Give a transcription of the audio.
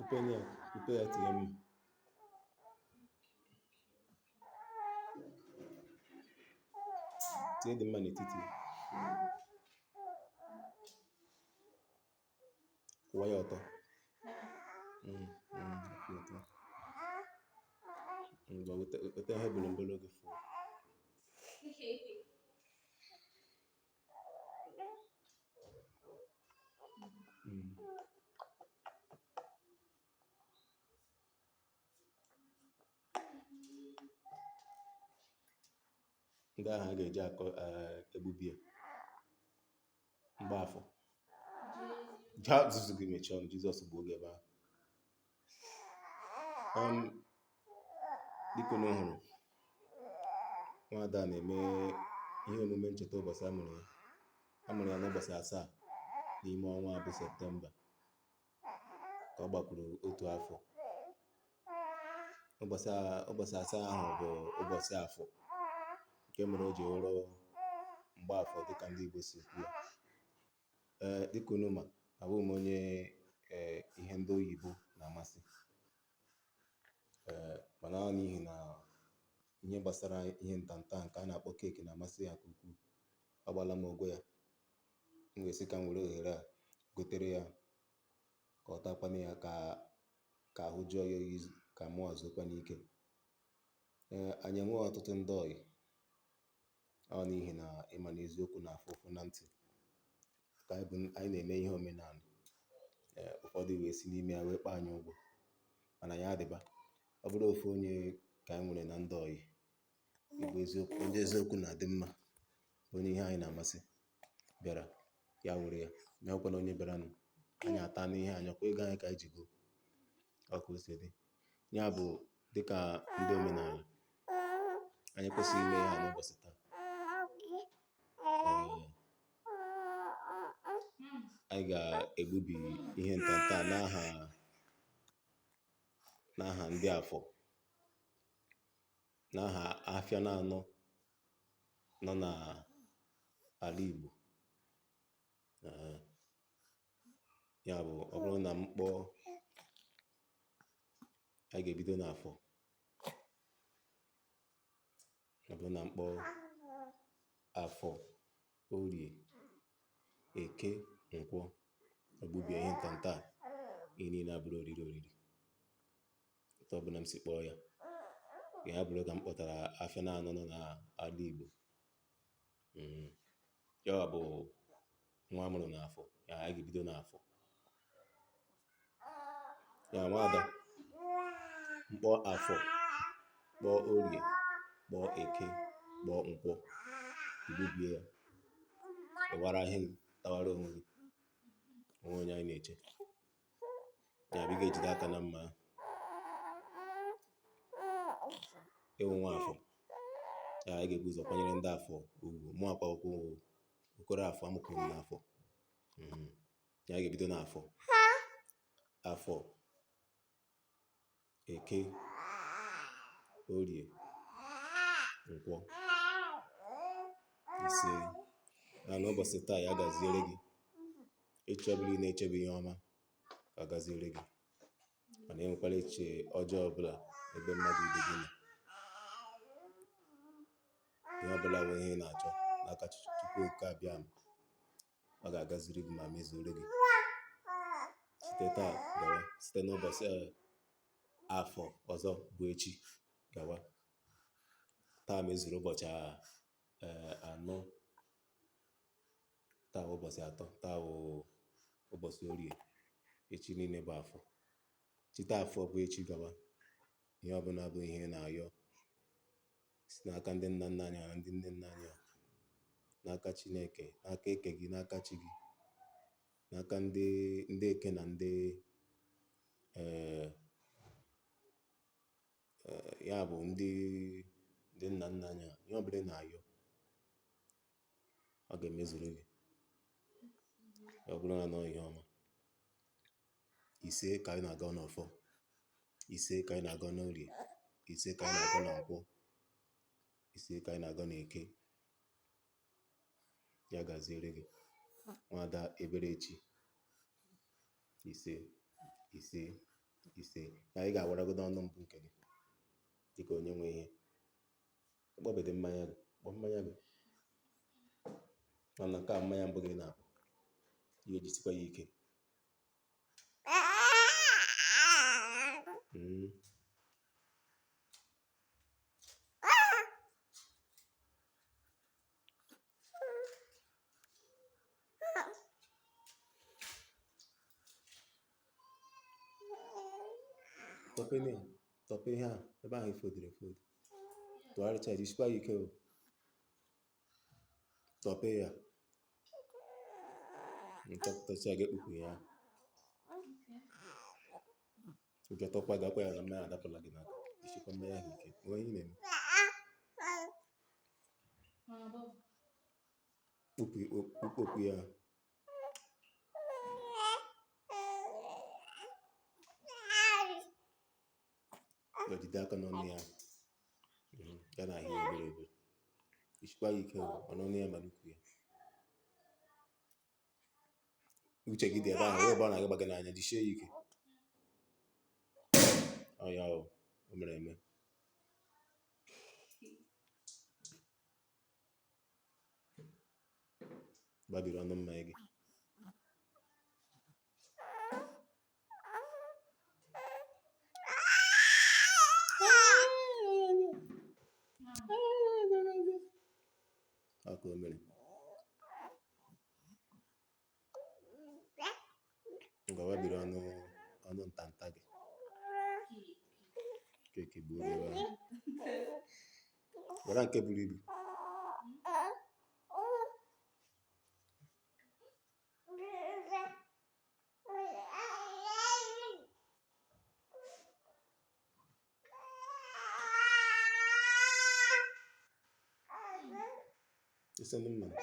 Kupe ya tinye mma. Tinye dị mma n'etiti. Kwụwa ya ọtọ. Ngwa weta ihe bolombolo gị fụọ. Ndị ahụ a ga-eji akọ egbubie mgbaafọ. Jizọs gị mechie ọnụ, Jizọs bụ oge ebe ahụ. Dịka unu hụrụ, nwada na-eme ihe omume ncheta ụbọchị a mụrụ ya. A mụrụ ya n'ụbọchị 7 n'ime ọnwa bụ Septemba, ka ọ gbakwuru 1 afọ. Ụbọchị 7 ahụ bụ ụbọchị afọ, nke mere o ji wụrụ mgbaafọ dịka ndị Igbo si kwuo. Dịka unu ma, abụghị m onye ihe ndị oyibo na-amasị, mana ọ n'ihi na ihe gbasara ihe ntanta nke a na-akpọ keeki na-amasị ya nke ukwuu. Ọ gbala m ụgwọ ya. M ga-esi ka m were ohere a gotere ya ka ọ takwana ya, ka ahụ jụọ ya oyi, ka mụ ọzọkwa n'ike. Anyị enweghị ọtụtụ ndị ọyị. Ọ n'ihi na ịma na eziokwu na-afụ ụfụ na ntị, ka anyị na-eme ihe omenala. Ụfọdụ wee si n'ime ya wee kpaa anyị ụgwọ, mana ya adịba. Ọ bụrụ ofu onye ka anyị nwere na ndị ọyị, Igbo eziokwu, ndị eziokwu na-adị mma, onye ihe anyị na-amasị bịara, ya were ya. Nyekwana onye bịara nụ, anyị ata n'ihe anyị, ọkwa ego anyị ka anyị ji go. Ọ ka o si dị. Ya bụ, dịka ndị omenala, anyị kwesịrị ime ihe a n'ụbọchị taa. Anyị ga-egbubi ihe ntanta n'aha ndị afọ, n'aha afịa na-anọ nọ n'ala Igbo. Ya bụ, ọ bụrụ na mkpọ, anyị ga-ebido n'afọ. Ọ bụrụ na mkpọ afọ, Orie, Eke, Nkwọ, egbubie ihe ntanta ihe niile abụrụ oriri. Etu ọbụla m si kpọọ ya, ya bụrụ ka m kpọtara afịa na-anọ nọ n'ala Igbo. Ya bụ nwa amụrụ n'afọ, ya anyị ga-ebido n'afọ. Ya nwada, mkpọ afọ, kpọọ Orie, kpọọ Eke, kpọọ Nkwọ, egbubie ya. Ịwara ihe tawara onwe gị, onwe onye anyị na-eche. Ya bụ, ị ga-ejide aka na mma. Ịwụ nwa afọ, ya anyị ga-ebu ụzọ kwanyere ndị afọ ugwu. Mụ akwa okwu okoro afọ amụkwuru n'afọ. Ya anyị ga-ebido n'afọ. Afọ, Eke, Orie, Nkwọ, Ise. Na n'ụbọchị taa, ya gaziere gị. Echi ọbụla ị na-echebe ihe ọma, ka gaziere gị. Mana enwekwala echiche ọjọọ ọbụla ebe mmadụ ibe gị nọ. Ihe ọbụla bụ ihe ị na-achọ n'aka Chukwu oke abịa, ọ ga-agaziri gị ma mezuoro gị. Site taa gawa, site n'ụbọchị afọ ọzọ bụ echi gawa. Taa mezuru ụbọchị 4. Taa bụ ụbọchị 3. Taa bụ ụbọchị Orie. Echi niile bụ afọ. Site afọ bụ echi gawa, ihe ọbụla bụ ihe na-ayọ si n'aka ndị nna nna anyị na ndị nne nna anyị, n'aka Chineke, n'aka eke gị, n'aka chi gị, n'aka ndị eke na ndị ya bụ ndị nna nna anyị. Ihe ọbụla na-ayọ, ọ ga-emezuru gị. Ọ bụrụ na nọ ihe ọma. Ise ka anyị na-aga n'ọfọ. Ise ka anyị na-aga n'Orie. Ise ka anyị na-aga na Nkwọ. Ise ka anyị na-aga n'Eke. Ya gaziere gị. Nwada Eberechi. Ise, ise, ise na ị ga-awaragodo ọnụ mbụ nke gị dịka onye nwe ihe kpọbede mmanya gị kpọ mmanya gị mana nke a mmanya mbụ gị na-akpọ ihe ejisikwa ya ike tọpe ihe a ebe ahụ efodoro efodo tụgharịcha jisikwa ya ike tọpe ya nchọpụtacha ga-ekpukwu ya nke tọkwa gakwa ya na mmanya adapụla gị n'aka isikwa mmanya ahụ ike onye ị na-eme kpukpokwu ya jide aka n'ọnụ ya ya na ahịa obere obere isikwa ya ike ọnụnụ ya ma n'ukwu ya uche gị dị ebe ahụ ebe ọ na-agị gbaga n'anya jisie ya ike ọya o mere eme gbabiri ọnụ mmanya gị aka o mere ngwa gbabiri ọnụ ntanta gị keke gbuo ebe ahụ gwara nke buru ibu ise ndị mmanụ